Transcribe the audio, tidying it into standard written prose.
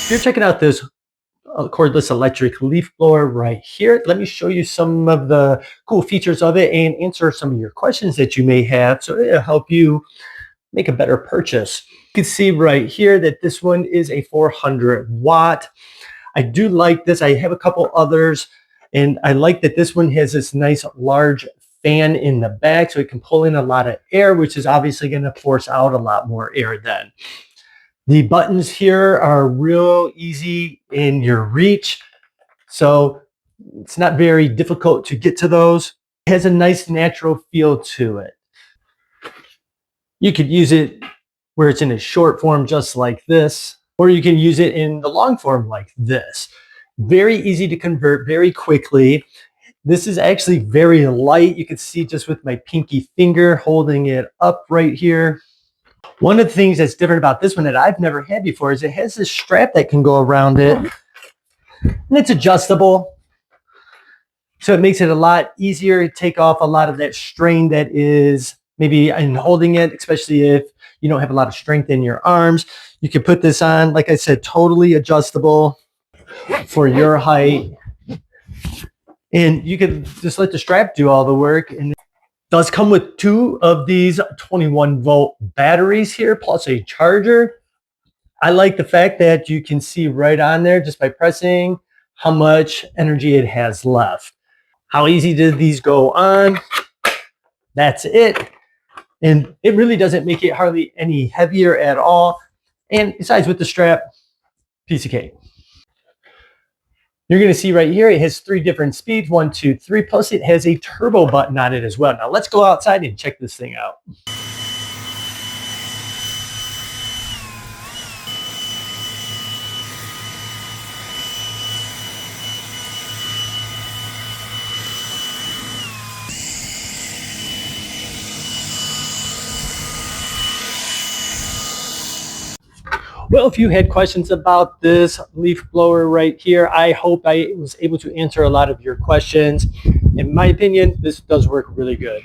If you're checking out this cordless electric leaf blower right here, let me show you some of the cool features of it and answer some of your questions that you may have, so it'll help you make a better purchase. You can see right here that this one is a 400 watt. I do like this. I have a couple others, and I like that this one has this nice large fan in the back, so it can pull in a lot of air, which is obviously going to force out a lot more air then. The buttons here are real easy in your reach, so it's not very difficult to get to those. It has a nice natural feel to it. You could use it where it's in a short form just like this, or you can use it in the long form like this. Very easy to convert very quickly. This is actually very light. You can see just with my pinky finger holding it up right here. One of the things that's different about this one that I've never had before is it has this strap that can go around it, and it's adjustable. So it makes it a lot easier to take off a lot of that strain that is maybe in holding it, especially if you don't have a lot of strength in your arms. You can put this on, like I said, totally adjustable for your height. And you can just let the strap do all the work. And it does come with 2 of these 21-volt batteries here, plus a charger. I like the fact that you can see right on there just by pressing how much energy it has left. How easy did these go on? That's it. And it really doesn't make it hardly any heavier at all. And besides, with the strap, piece of cake. You're going to see right here, it has 3 different speeds, 1, 2, 3, plus it has a turbo button on it as well. Now let's go outside and check this thing out. Well, if you had questions about this leaf blower right here, I hope I was able to answer a lot of your questions. In my opinion, this does work really good.